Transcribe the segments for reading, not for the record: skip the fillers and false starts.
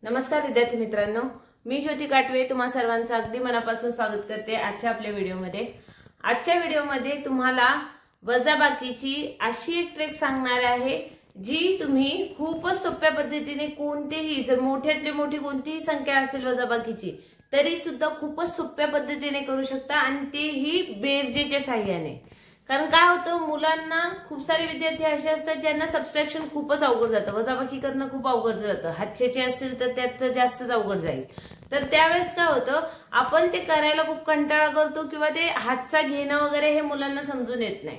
नमस्कार विद्यार्थी मित्रांनो, मी ज्योती काटवे तुम्हा सर्वांचं अगदी मनापासून स्वागत करते आजच्या आपल्या व्हिडिओमध्ये। आजच्या व्हिडिओमध्ये तुम्हाला वजाबाकीची अशी एक ट्रिक सांगणार आहे जी तुम्ही खूपच सोप्या पद्धतीने कोणतेही जर मोठ्यातली मोठी कोणतीही संख्या असेल वजाबाकीची तरी सुद्धा खूपच सोप्या पद्धतीने करू शकता आणि तेही बेरजेच्या सहाय्याने। कारण काय होतं, मुलांना खूप सारे विद्यार्थी असे असतात ज्यांना सबट्रॅक्शन खूपच अवघड जातं, वजाबाकी करणं खूप अवघड जातं, हातचे असतील तर त्यात जास्तच अवघड जाईल। तर त्यावेळेस काय होतं, आपण ते करायला खूप कंटाळा करतो किंवा ते हातचा घेणं वगैरे हे मुलांना समजून येत नाही।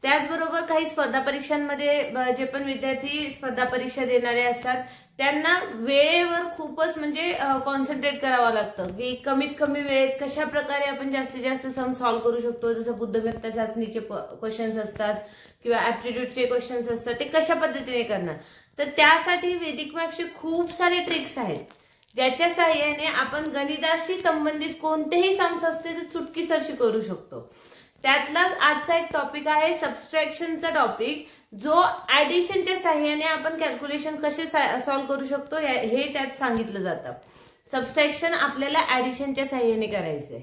त्याचबरोबर काही स्पर्धा परीक्षांमध्ये जे पण विद्यार्थी स्पर्धा परीक्षा देणारे असतात त्यांना वेळेवर खूपच म्हणजे कॉन्सन्ट्रेट करावं लागतं की कमीत कमी वेळेत कशा प्रकारे आपण जास्तीत जास्त सम सॉल्व्ह करू शकतो। जसं बुद्धिमत्ता चाचणीचे क्वेश्चन्स असतात किंवा ऍप्टिट्यूडचे क्वेश्चन्स असतात, ते कशा पद्धतीने करणार। तर त्यासाठी वैदिक मॅथ्सचे खूप सारे ट्रिक्स आहेत ज्याच्या सहाय्याने आपण गणिताशी संबंधित कोणतेही सम्स असते ते चुटकीसरशी करू शकतो। त्यातलाच आजचा एक टॉपिक आहे सबट्रॅक्शनचा टॉपिक, जो ऍडिशनच्या सहाय्याने आपण कॅल्क्युलेशन कसे सॉल्व्ह करू शकतो हे त्यात सांगितलं जातं। सबट्रॅक्शन आपल्याला ऍडिशनच्या सहाय्याने करायचंय,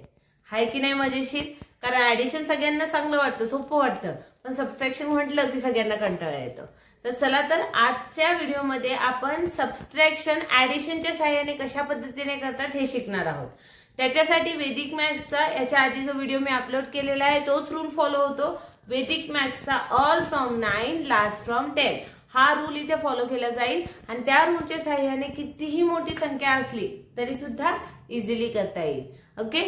हाय की नाही मजेशीर? कारण ऍडिशन सगळ्यांना चांगलं वाटतं, सोपं वाटतं, पण सबट्रॅक्शन म्हटलं की सगळ्यांना कंटाळा येतो। तर चला तर आजच्या व्हिडिओमध्ये आपण सबट्रॅक्शन ऍडिशनच्या सहाय्याने कशा पद्धतीने करतात हे शिकणार आहोत। त्याच्यासाठी वैदिक मॅथ्सचा याच्या आधी जो व्हिडिओ मी अपलोड केलेला आहे तोच रूल फॉलो होतो। वैदिक मॅथ्सचा ऑल फ्रॉम 9 लास्ट फ्रॉम 10 हा रूल इथे फॉलो केला जाईल आणि त्या रूलच्या सहाय्याने कितीही मोठी संख्या असली तरी सुद्धा इझिली करता येईल। ओके,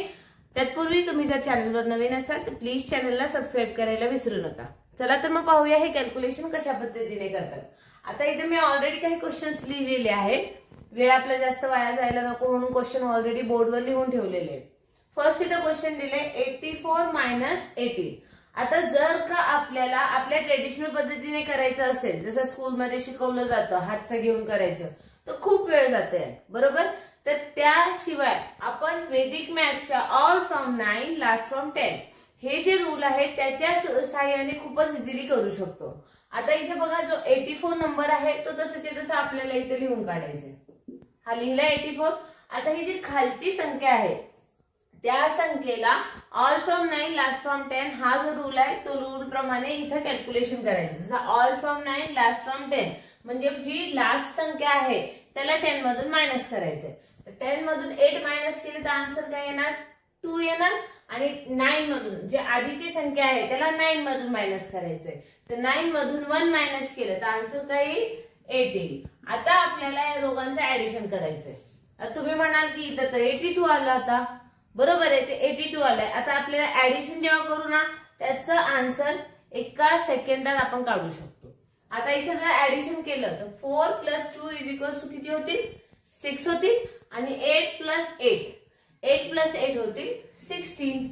तत्पूर्वी तुम्ही जर चॅनलवर नवीन असाल तर प्लीज चॅनलला सबस्क्राईब करायला विसरू नका। चला तर मग पाहूया हे कॅल्क्युलेशन कशा पद्धतीने करतात। आता इथे मी ऑलरेडी काही क्वेश्चन्स लिहिलेले आहेत, वेळ आपला जास्त वाया जायला नको म्हणून क्वेश्चन ऑलरेडी बोर्डवर लिहून ठेवलेले आहेत। फर्स्ट इथं क्वेश्चन दिले 84 - 18। आता जर का आपल्याला आपल्या ट्रेडिशनल पद्धतीने करायचं असेल, जसं स्कूलमध्ये शिकवलं जातं हातचं घेऊन करायचं, तर खूप वेळ जाते बरोबर। तर त्याशिवाय आपण वैदिक मॅथ्सच्या ऑल फ्रॉम 9 लास्ट फ्रॉम 10 हे जे रूल आहेत त्याच्या सहाय्याने खूपच इझिली करू शकतो। आता इथे बघा, जो 84 नंबर आहे तो तसंच्या तसं आपल्याला इथे लिहून काढायचा आहे। हा लिहिला 84। आता ही जी खालची संख्या आहे त्या संख्येला ऑल फ्रॉम 9 लास्ट फ्रॉम 10 हा जो रूल आहे तो रूल प्रमाणे इथे कॅल्क्युलेशन करायचं। जसं ऑल फ्रॉम 9 लास्ट फ्रॉम 10 म्हणजे जी लास्ट संख्या आहे त्याला 10 मधून मायनस करायचंय। तर 10 मधून 8 मायनस केले तर आन्सर काय येणार? 2 येणार। आणि 9 मधून जे आधीची संख्या आहे त्याला 9 मधून मायनस करायचंय, तर 9 मधून 1 मायनस केलं तर आन्सर काय येईल? 8 येईल। आता आपल्याला या दोघांचं ऍडिशन करायचंय। तुम्ही म्हणाल की इथं तर 82 आलं, आता बरोबर आहे, ते 82 आलंय। आता आपल्याला ऍडिशन जेव्हा करू ना त्याचं आन्सर एका सेकंदात आपण काढू शकतो। आता इथे जर ऍडिशन केलं तर 4 + 2 = किती होतील? 6 होतील। आणि 8 + 8 होतील 16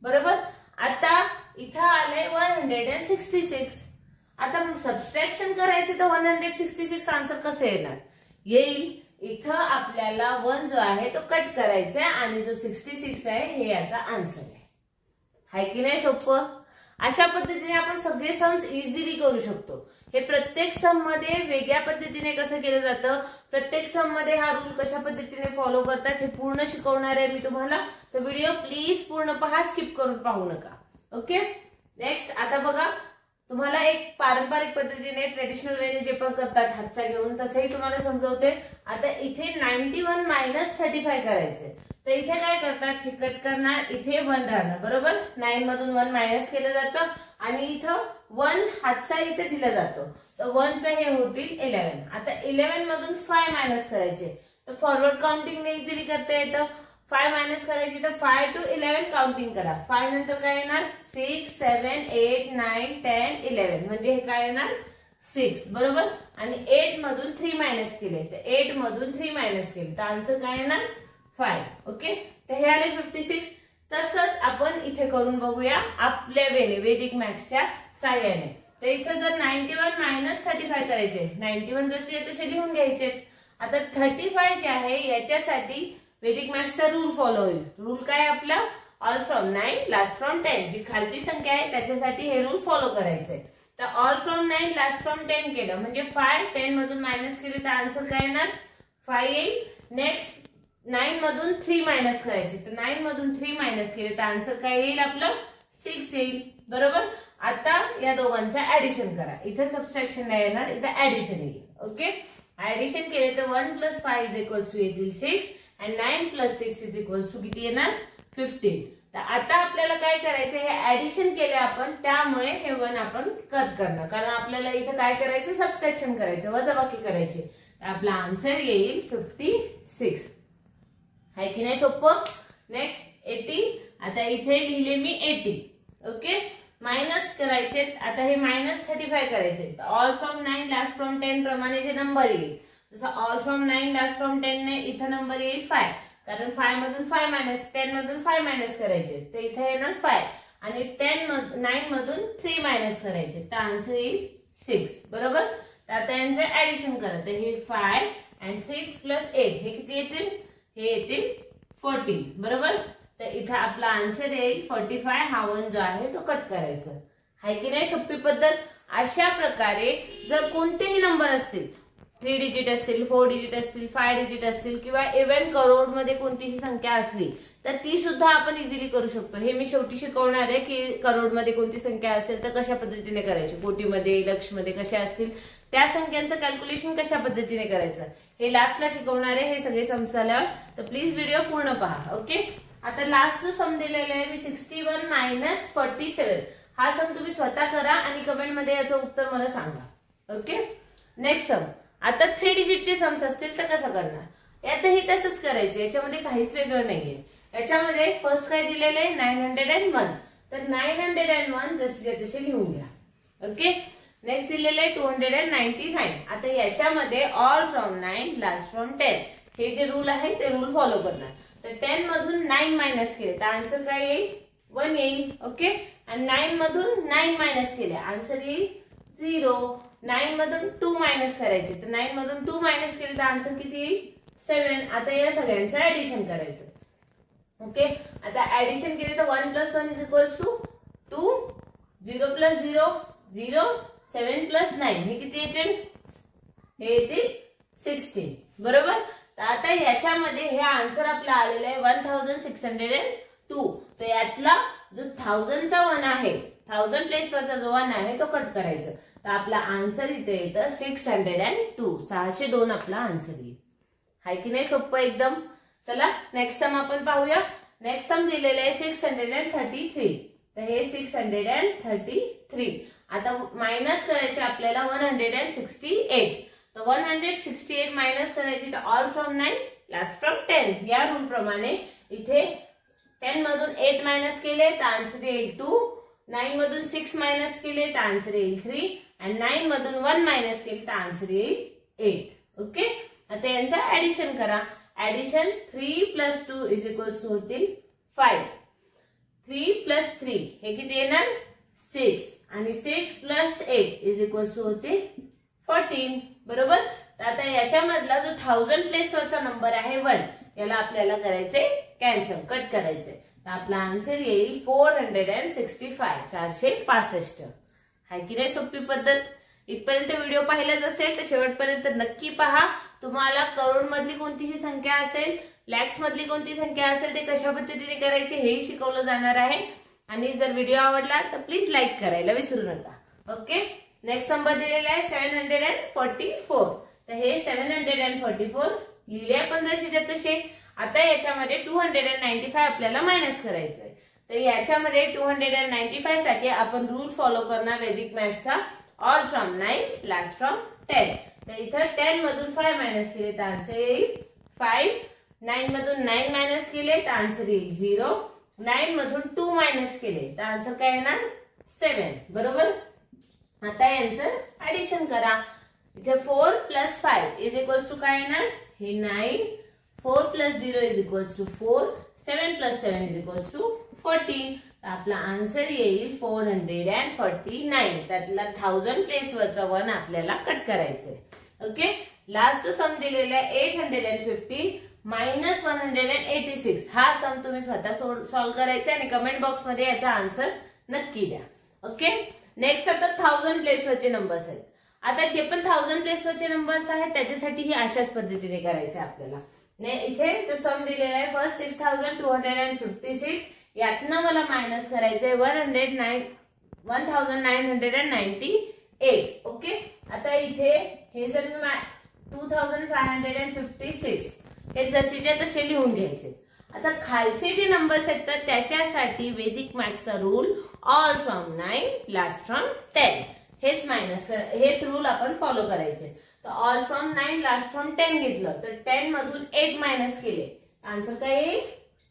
बरोबर। आता इथं आले 166। आता सबट्रॅक्शन करायचे तर 166 आन्सर कसं येणार? येईल इथं आपल्याला 1 जो आहे तो कट करायचा आहे आणि जो 66 आहे हे याचा आन्सर आहे, हाय की नाही सोपं? अशा पद्धतीने आपण सगळे सम्स इझिली करू शकतो। हे प्रत्येक सम मध्ये वेगळ्या पद्धतीने कसं केलं जातं, प्रत्येक सम मध्ये हा रूल कशा पद्धतीने फॉलो करतात हे पूर्ण शिकवणार आहे मी तुम्हाला। तर व्हिडिओ प्लीज पूर्ण पहा, स्किप करून पाहू नका। ओके, नेक्स्ट आता बघा, तुम्हाला एक पारंपरिक पद्धतीने ट्रेडिशनल वेने जे पण करतात हातचा घेऊन तसंही तुम्हाला समजवते। आता इथे 91 - 35 करायचंय, तर इथे काय करतात, हे कट करणार, इथे 1 राहणार बरोबर। 9 मधून 1 मायनस केलं जातं आणि इथं 1 हातचा इथे दिला जातो, तर 1चं हे होतील 11। आता 11 मधून 5 मायनस करायचे, तर फॉरवर्ड काउंटिंग ने इझिली करता येतं। 5 मायनस करायची तर 5 to 11 काउंटिंग करा। 5 नंतर काय येणार? 6 7 8 9 10 11 म्हणजे हे काय येणार? 6 बरोबर। आणि 8 मधून 3 मायनस केले, तर 8 मधून 3 मायनस केले तर आन्सर काय येणार? 5। ओके, तर हे आले 56। तसंच आपण इथे करून बघूया आपल्या वेने वैदिक मॅथ्सच्या सहाय्याने। तर इथे जर 91 - 35 करायचे, 91 जसे आहे तसे लिहून घ्यायचे। आता 35 जे आहे याच्यासाठी वैदिक मॅथ्सचा रूल फॉलो होईल। रूल काय आपला? ऑल फ्रॉम 9 लास्ट फ्रॉम 10 जी खालची संख्या आहे त्याच्यासाठी हे रूल फॉलो करायचंय। तर ऑल फ्रॉम 9 लास्ट फ्रॉम 10 केलं म्हणजे 5, 10 मधून मायनस केले तर आन्सर काय येणार? 5 येईल। नेक्स्ट 9 मधून 3 मायनस करायचे, तर 9 मधून 3 मायनस केले तर आन्सर काय येईल आपलं 6 येईल. बरोबर. आता या दोघांचं ऍडिशन करा. इथे सबट्रॅक्शन नाही येणार, इथे ऍडिशन येईल. ओके. ऍडिशन केले तर 1 + 5 येतील 6 आणि 9 + 6 किती येणार 15. तर आता आपल्याला काय करायचं, हे ऍडिशन केले आपण त्यामुळे हे 1 आपण कट करणार, कारण आपल्याला इथे काय करायचं सबट्रॅक्शन करायचं, वजाबाकी करायची. आपला आन्सर येईल 56. आहे की नाही सोपं. नेक्स्ट 80. आता इथे लिहिले मी 80. ओके. मायनस करायचे, आता हे -35 करायचे. ऑल फ्रॉम 9 लास्ट फ्रॉम 10 प्रमाणे जे नंबर येईल, जसं ऑल फ्रॉम 9 लास्ट फ्रॉम 10 ने इथं नंबर येईल 5, कारण 5 मधून 5 मायनस 10 मधून 5 मायनस करायचे तर इथे येणार 5 आणि 9 मधून 3 मायनस करायचे तर आन्सर येईल 6. बरोबर. तर आता यांचं ऍडिशन करा, तर हे 5 आणि 6 + 8 हे किती येतील, हे येतील 14. बरोबर. तर इथे आपला आन्सर येईल 45. हा 1 जो आहे तो कट करायचा. आहे की नाही सोपी पद्धत. अशा प्रकारे जर कोणतेही नंबर असतील, 3 डिजिट असतील, 4 डिजिट असतील, 5 डिजिट असतील किंवा इव्हन करोड मध्ये कोणतीही संख्या असली तर ती सुद्धा आपण इझिली करू शकतो. हे मी शेवटी शिकवणार आहे की करोड मध्ये कोणती संख्या असेल तर कशा पद्धतीने करायची, कोटीमध्ये लक्षमध्ये कशा असतील त्या संख्यांचं कॅल्क्युलेशन कशा पद्धतीने करायचं हे लास्टला शिकवणार आहे. हे सगळे समजायला तर प्लीज व्हिडिओ पूर्ण पहा. ओके. आता लास्ट जो सम दिलेला आहे मी 61 - 47 हा सम तुम्ही स्वतः करा आणि कमेंट मध्ये याचं उत्तर मला सांगा. ओके. Next sum. आता 3 डिजिटचे सम्स असतील तर कसं करणार, यातही तसंच करायचं, याच्यामध्ये काहीच वेगळं नाहीये. याच्यामध्ये फर्स्ट काय दिलेलं आहे 901, तर 901 जसे तसे लिहून घ्या. ओके. नेक्स्ट दिलेलं आहे 299. आता याच्यामध्ये ऑल फ्रॉम 9 लास्ट फ्रॉम 10 हे जे रूल आहे ते रूल फॉलो करणार. तर 10 मधून 9 मायनस केले तर आन्सर काय येईल 1 येईल. ओके. आणि 9 मधून 9 मायनस केले आन्सर येईल 0. 9 मधून 2 मायनस करायचे तर 9 मधून 2 मायनस केले तर आन्सर किती येईल 7. आता या सगळ्यांचं ऍडिशन करायचं. ओके. आता ऍडिशन केले तर 1 + 1 = 2, 0 + 0 0, 7 + 9 हे किती येतील, हे येतील 16. बरोबर. तर आता याच्यामध्ये हे आन्सर आपला आलेला आहे 1602. तर यातला जो 1000चा 1 आहे, 1000 प्लेसवरचा जो 1 आहे तो कट करायचा. तर आपला आन्सर इथे येतं 602. 602 आपला आन्सर येईल. हाय की नाही सोपं एकदम. चला नेक्स्ट सम आपण पाहूया. नेक्स्ट सम दिलेलं आहे 633. तर हे 633. आता मायनस करायचे आपल्याला 168. तर 168 मायनस करायची तर ऑल फ्रॉम 9 लास्ट फ्रॉम 10 या रूल प्रमाणे इथे 10 मधून 8 मायनस केले तर आन्सर येईल 2. 9 मधून 6 मायनस केले तर आन्सर येईल 3 आणि 9 मधून 1 मायनस केले तर आन्सर येईल 8. ओके. आता यांचं ऍडिशन करा. ऍडिशन 3 + 2 होतील 5. 3 + 3 हे किती येणार 6 आणि 6 + 8 होते 14. बरोबर. तर आता याच्यामधला जो 1000 प्लेसवरचा नंबर आहे 1 याला आपल्याला करायचे कॅन्सल, कट करायचे. तर आपला आन्सर येईल 465. 465. हाय की नाही सोपी पद्धत. इथपर्यंत व्हिडिओ पाहिलाच असेल तर शेवटपर्यंत नक्की पहा. तुम्हाला करोड मधली कोणतीही संख्या असेल, लॅक्स मधली कोणती संख्या असेल ते कशा पद्धतीने करायचे हेही शिकवलं जाणार आहे. आणि जर व्हिडिओ आवडला तर प्लीज लाईक करायला विसरू नका. ओके. नेक्स्ट नंबर दिलेला आहे 744. तर हे 744 लिहिले आपण जसेच्या तसे. आता याच्यामध्ये 295 आपल्याला मायनस करायचंय. तर याच्यामध्ये 295 साठी आपण रूल फॉलो करणार वैदिक मॅथ्सचा. All from 9 last from 10. तर इथं 10 मधून 5 मायनस केले तर आन्सर येईल 5. 9 मधून 9 मायनस केले तर आन्सर येईल 0. 9 मधून 2 मायनस केले तर आन्सर काय येणार 7. बरोबर. आता यांचं ऍडिशन करा. इथे 4 + 5 काय येणार हे 9. 4 + 0 4. 7 + 7 14. आपला आन्सर येईल 449. त्यातला 1000 प्लेसवरचा 1 आपल्याला कट करायचंय. ओके. लास्ट जो सम दिलेला आहे 815 - 186. हा सम तुम्ही स्वतः सॉल्व्ह करायचा आणि कमेंट बॉक्स मध्ये याचा आन्सर नक्की द्या. ओके. नेक्स्ट आता 1000 प्लेसवरचे नंबर्स आहेत. आता जे पण 1000 प्लेसवरचे नंबर्स आहेत त्याच्यासाठी ही अशाच पद्धतीने करायचे आपल्याला. इथे जो सम दिलेला आहे फर्स्ट 6256 यातनं मला मायनस करायचंय 1998. ओके, आता इथे हे जर मी 2556 हे जसेच्या तसे लिहून घ्यायचे. आता खालचे जे नंबर्स आहेत तर त्याच्यासाठी वैदिक मॅथ्सचा rule all from 9 last from 10 हेच रूल आपण फॉलो करायचे. तर ऑल फ्रॉम 9 लास्ट फ्रॉम 10 घेतलं तर 10 मधून 8 मायनस केले आन्सर काय येईल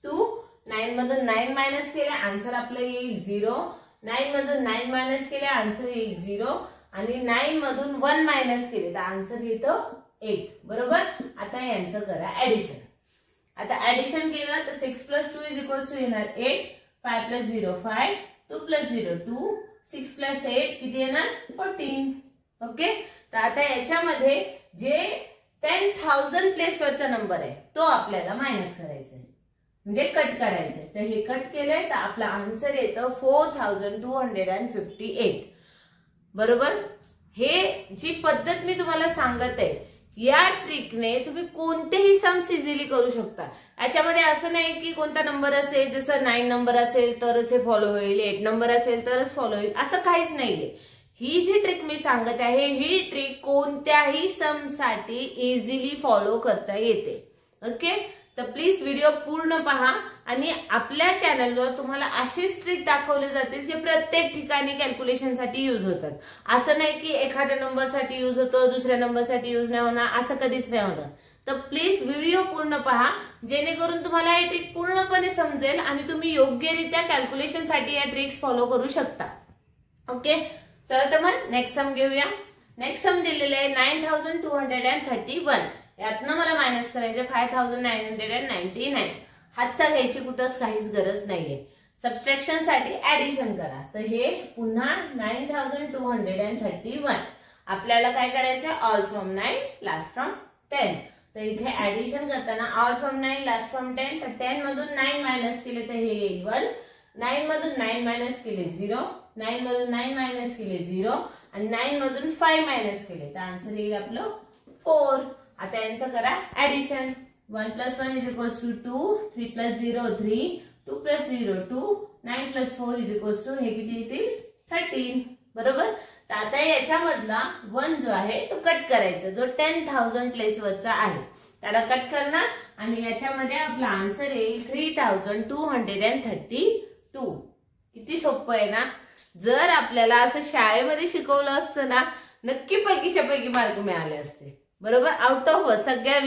2. 9 मधून 9 मायनस केले आन्सर आपलं येईल 0. 9 मधून 9 मायनस केले आन्सर येईल 0 आणि 9 मधून 1 मायनस केले तर आन्सर येतो 8. बरोबर. आता यांचं करा ऍडिशन. आता ऍडिशन केलं तर 6 + 2 = येणार 8. 5 + 0 5. 2 + 0 2. 6 + 8 किती येणार 14. ओके, तर आता याच्यामध्ये जे 10,000 प्लेसवरचा नंबर आहे तो आपल्याला मायनस करायचा आहे म्हणजे कट करायचंय. तर हे कट केलंय तर आपला आन्सर येतं 4258. बरोबर. हे जी पद्धत मी तुम्हाला सांगत आहे या ट्रिकने तुम्ही कोणतेही सम्स इझिली करू शकता. याच्यामध्ये असं नाही की कोणता नंबर असेल जसं 9 नंबर असेल तरच हे फॉलो होईल, 8 नंबर असेल तरच फॉलो होईल, असं काहीच नाहीये. ही जी ट्रिक मी सांगत आहे ही ट्रिक कोणत्याही समसाठी इझिली फॉलो करता येते. ओके, तर प्लीज व्हिडिओ पूर्ण पहा आणि आपल्या चॅनलवर तुम्हाला अशीच ट्रिक दाखवले जातील जे प्रत्येक ठिकाणी कॅल्क्युलेशनसाठी यूज होतात. असं नाही की एखाद्या नंबरसाठी यूज होतो दुसऱ्या नंबरसाठी यूज नाही होणार, असं कधीच नाही होणार. तर प्लीज व्हिडिओ पूर्ण पहा जेणेकरून तुम्हाला ही ट्रिक पूर्णपणे समजेल आणि तुम्ही योग्यरित्या कॅल्क्युलेशनसाठी या ट्रिक्स फॉलो करू शकता. ओके, चला तर मग नेक्स्ट सम घेऊया. नेक्स्ट सम दिलेले आहे 9231. यातनं मला मायनस करायचे 5999. हातचा घ्यायची कुठंच काहीच गरज नाहीये. सबस्ट्रॅक्शन साठी ऍडिशन करा. तर हे पुन्हा 9231 आपल्याला काय करायचंय ऑल फ्रॉम 9 लास्ट फ्रॉम 10. तर इथे ऍडिशन करताना ऑल फ्रॉम 9 लास्ट फ्रॉम 10 तर 10 मधून 9 मायनस केले तर हे येईल 1. 9 मधून 9 मायनस केले 0. 9 मधून 9 मायनस केले 0 आणि 9 मधून 5 मायनस केले तर आन्सर येईल आपलं 4. आता यांचं करा ऍडिशन. 1 + 1 = 2. 3 + 0 3. 2 + 0 2. 9 + 4 = हे किती येतील 13. बरोबर. तर आता याच्यामधला 1 जो आहे तो कट करायचा जो 10,000 प्लेसवरचा आहे त्याला कट करणार आणि याच्यामध्ये आपला आन्सर येईल 3232. किती सोपं आहे ना. जर आपल्याला असं शाळेमध्ये शिकवलं असतं ना नक्की पैकीच्या पैकी मार्क मिळाले असते. बरोबर. आउट ऑफ सगळ्या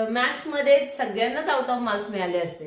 मॅथ्स मध्ये सगळ्यांनाच आउट ऑफ मार्क्स मिळाले असते.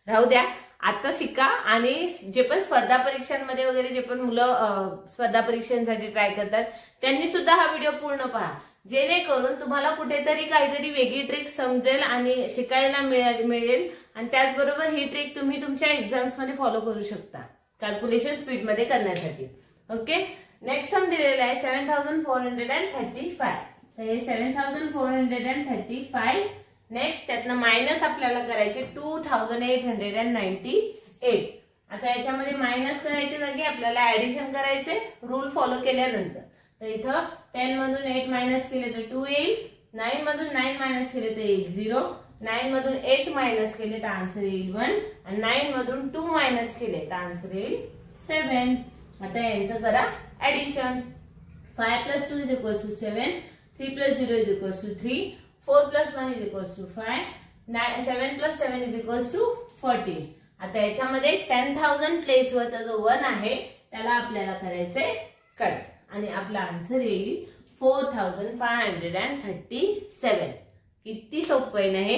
राहू द्या, आता शिका आणि जे पण स्पर्धा परीक्षांमध्ये वगैरे जे पण मुलं स्पर्धा परीक्षांसाठी ट्राय करतात त्यांनी सुद्धा हा व्हिडिओ पूर्ण पहा जेणेकरून तुम्हाला कुठेतरी काहीतरी वेगळी ट्रिक समजेल आणि शिकायला मिळेल आणि त्याचबरोबर ही ट्रिक तुम्ही तुमच्या एक्झाम्स मध्ये फॉलो करू शकता कॅल्क्युलेशन स्पीड मध्ये करण्यासाठी. ओके, नेक्स्ट सम दिलेला आहे 7435. तर हे 7435. नेक्स्ट त्यातनं मायनस आपल्याला करायचे 2898. आता याच्यामध्ये मायनस करायच्या जागी आपल्याला ऍडिशन करायचे रूल फॉलो केल्यानंतर. तर इथं 10 मधून 8 मायनस केले तर 2 येईल. 9 मधून 9 मायनस केले तर येईल 0. 9 मधून 8 मायनस केले तर आन्सर येईल 1 आणि 9 मधून 2 मायनस केले तर आन्सर येईल 7. आता यांचं करा ऍडिशन. 5 + 2 = 7. 3 + 0 = 3. 4 + 1 = 5. 7 + 7 = 14. आता याच्यामध्ये 10,000 प्लेसवरचा जो 1 आहे त्याला आपल्याला करायचंय कट आणि आपला आन्सर येईल 4537. किती सोपं आहे ना हे.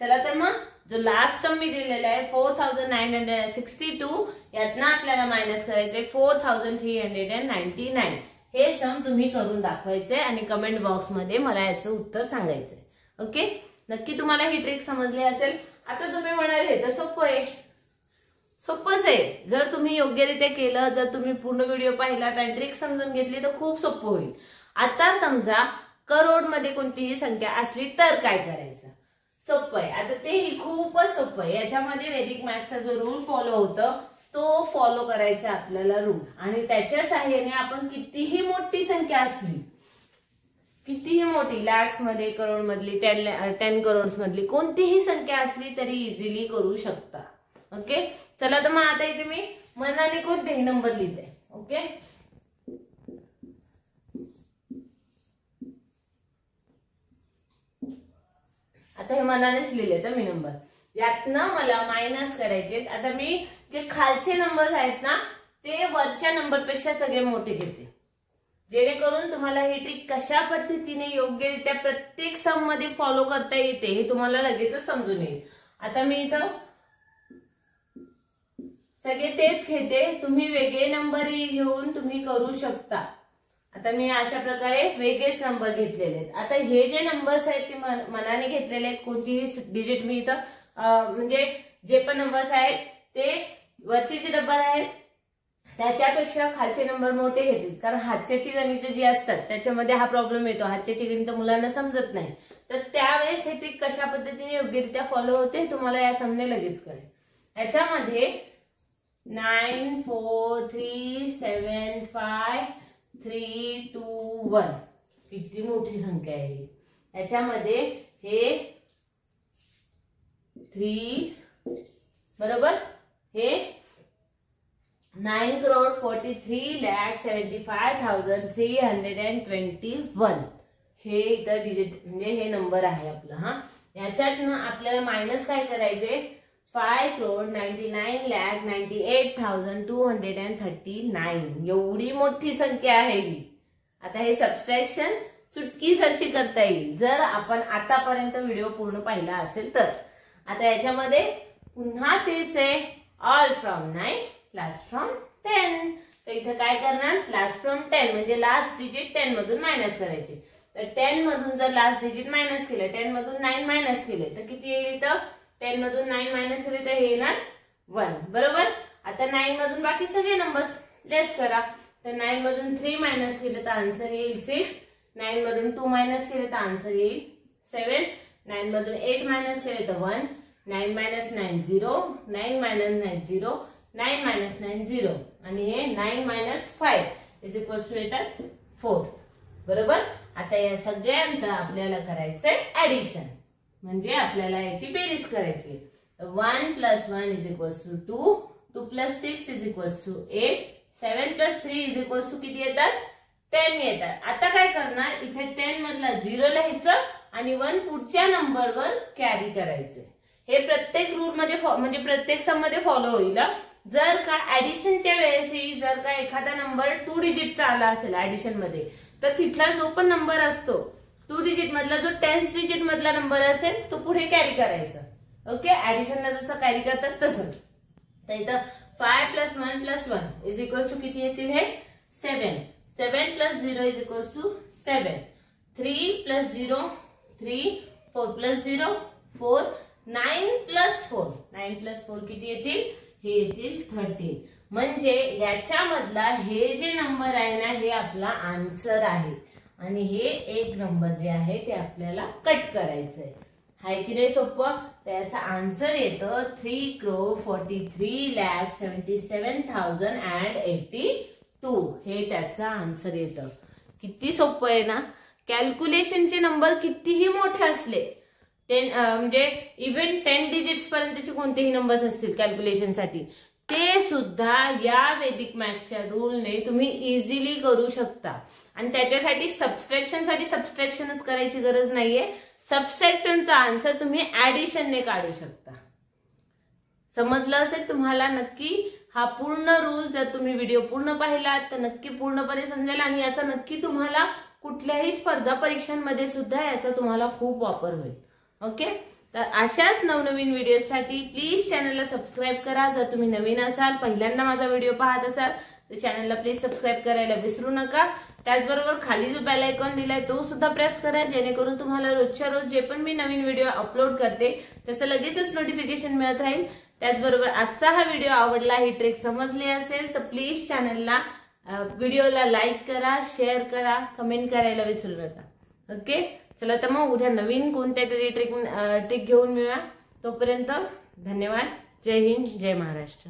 चला तर मग जो लास्ट सम मी दिलेला आहे 4962 यातनं आपल्याला मायनस करायचंय 4399. हे सम तुम्ही करून दाखवायचे आणि कमेंट बॉक्स मध्ये मला याचं उत्तर सांगायचंय. ओके, नक्की तुम्हाला ही ट्रिक समजली असेल. आता तुम्ही म्हणाल हे तर सोपं आहे. सोपंच आहे. जर तुम्ही योग्यरित्या केलं, जर तुम्ही पूर्ण व्हिडिओ पाहिलात आणि ट्रिक समजून घेतली तर खूप सोपं होईल. आता समजा करोड मध्ये कोणतीही संख्या असली तर काय करायचं. सोपं आहे. आता तेही खूपच सोपं आहे. याच्यामध्ये वैदिक मॅथ्सचा जो रूल फॉलो होतो तो फॉलो करायचा आपल्याला रूल आणि त्याच्या सहाय्याने आपण कितीही मोठी संख्या असली कितीही मोठी लॅक्स मध्ये, करोड मधली, 10 करोड्स मधली कोणतीही संख्या असली तरी इझिली करू शकता. ओके, चला तर मग आता इथे मी मनाने कोणतेही नंबर लिहिते. ओके, आता हे मनानेच लिहिले तर मी नंबर, यातनं मला मायनस करायचे. आता मी जे खालचे नंबर आहेत ना ते वरच्या नंबरपेक्षा सगळे मोठे घेते, जेणेकरून तुम्हाला ही ट्रिक कशा पद्धतीने योग्यरित्या प्रत्येक सम मध्ये फॉलो करता येते हे तुम्हाला लगेचच समजून येईल. आता मी इथं सगळे तेच घेते, तुम्ही वेगळे नंबर घेऊन तुम्ही करू शकता. आता मी अशा प्रकारे वेगळेच नंबर घेतलेले आहेत. आता हे जे नंबर्स आहेत ते मनाने घेतलेले आहेत, कोणतीही डिजिट मी इथं म्हणजे जे पण नंबर्स आहेत ते वरचे जे नंबर आहेत त्याच्यापेक्षा खालचे नंबर मोठे घेतले, कारण हातच्याची गणित जी असतात त्याच्यामध्ये हा प्रॉब्लेम येतो. हातच्याची गणित मुलांना समजत नाही, तर त्यावेळेस हे ट्रिक कशा पद्धतीने योग्यरित्या फॉलो होते तुम्हाला या समने लगेच कळेल. याच्यामध्ये 9 4 3 7 5 3 2 1 किती मोठी संख्या आहे. याच्यामध्ये हे 3 बरोबर, हे 9,43,75,321 हे इथं डिजिट म्हणजे हे नंबर आहे आपलं. हा, याच्यातनं आपल्याला मायनस काय करायचे, 5,99,98,239 एवढी मोठी संख्या आहे ही. आता हे सबट्रॅक्शन चुटकीसरशी करता येईल जर आपण आतापर्यंत व्हिडिओ पूर्ण पाहिला असेल तर. आता याच्यामध्ये पुन्हा तेच आहे, ऑल फ्रॉम 9 लास्ट फ्रॉम 10. तर इथं काय करणार, लास्ट फ्रॉम 10 म्हणजे लास्ट डिजिट 10 मधून मायनस करायचे. तर 10 मधून जर लास्ट डिजिट मायनस केलं, 10 मधून 9 मायनस केले तर किती येईल इथं, 10 मधून 9 मायनस केले तर हे येणार 1 बरोबर. आता 9 मधून बाकी सगळे नंबर्स लेस करा. तर 9 मधून 3 मायनस केलं तर आन्सर येईल 6. 9 मधून 2 मायनस केले तर आन्सर येईल 7. 9 मधून 8 मायनस केले तर 1. 9 मायनस 9 0. 9 मायनस 9 0. 9 मायनस 9 0 आणि हे 9 मायनस 5 इज इक्वल टू येतात 4 बरोबर. आता या सगळ्यांचं आपल्याला करायचंय ऍडिशन, म्हणजे आपल्याला याची बेरीज करायची. 1 plus 1 is equal to 2. 2 plus 6 is equal to 8. 7 plus 3 is equal to किती येतात, 10 येतात. आता काय करणार, इथे 10 मधला 0 लिहायचं आणि 1 पुढच्या नंबरवर कॅरी करायचं. हे प्रत्येक रूल मध्ये म्हणजे प्रत्येक सम मध्ये फॉलो होईल. जर का ऍडिशनच्या वेळेसही जर का एखादा नंबर 2 डिजिटचा आला असेल ऍडिशन मध्ये, तर तिथला जो पण नंबर असतो 2 डिजिट मधला, जो 10 डिजिट मधला नंबर असेल तो पुढे कॅरी करायचा. ओके, ऍडिशनला जसं कॅरी करतात तसं. तर इथं 5 plus 1 plus 1 is equal to किती येतील, हे 7. 7 plus 0 is equal to 7. 3 plus 0 3. 4 plus 0 4. 9 plus 4 9 plus 4 किती येतील, हे येतील 13. म्हणजे याच्यामधला हे जे नंबर आहे ना हे आपला आन्सर आहे आणि हे एक नंबर जे आहे ते आपल्याला कट करायचंय. हाय की नाही सोपं. तर याचा आन्सर येतं 3,43,77,082 हे त्याचा आन्सर येतं. किती सोपं आहे ना. कॅल्क्युलेशनचे नंबर कितीही मोठे असले, 10 म्हणजे इव्हन 10 डिजिट्स पर्यंतचे कोणतेही नंबर्स असतील कॅल्क्युलेशन साठी, ते सुद्धा या वैदिक मॅथ्सच्या रूलने तुम्ही इझिली करू शकता. आणि त्याच्यासाठी सबट्रॅक्शनच करायची गरज नाहीये. सबट्रॅक्शनचा आन्सर तुम्ही ऍडिशनने काढू शकता. समजलं असेल तुम्हाला नक्की. हा पूर्ण रूल जर तुम्ही व्हिडिओ पूर्ण पाहिलात तर नक्की पूर्णपणे समजेल आणि याचा नक्की तुम्हाला कुठल्याही स्पर्धा परीक्षांमध्ये सुद्धा याचा तुम्हाला खूप वापर होईल. ओके, तर अशाच नवनवीन व्हिडिओसाठी प्लीज चॅनलला सबस्क्राईब करा. जर तुम्ही नवीन असाल, पहिल्यांदा माझा व्हिडिओ पाहत असाल तर चॅनलला प्लीज सबस्क्राईब करायला विसरू नका. त्याचबरोबर खाली जो बेल आयकॉन दिलाय तो सुद्धा प्रेस करा, जेणेकरून तुम्हाला रोजच्या रोज जे पण मी नवीन व्हिडिओ अपलोड करते त्याचं लगेचच नोटिफिकेशन मिळत राहील. त्याचबरोबर आजचा हा व्हिडिओ आवडला, ही ट्रिक समजली असेल तर प्लीज चॅनलला व्हिडिओला लाईक करा, शेअर करा, कमेंट करायला विसरू नका. ओके, चला तर मग उद्या नवीन कोणत्या तरी ट्रिक घेऊन मिळूया. तोपर्यंत धन्यवाद. जय हिंद, जय महाराष्ट्र.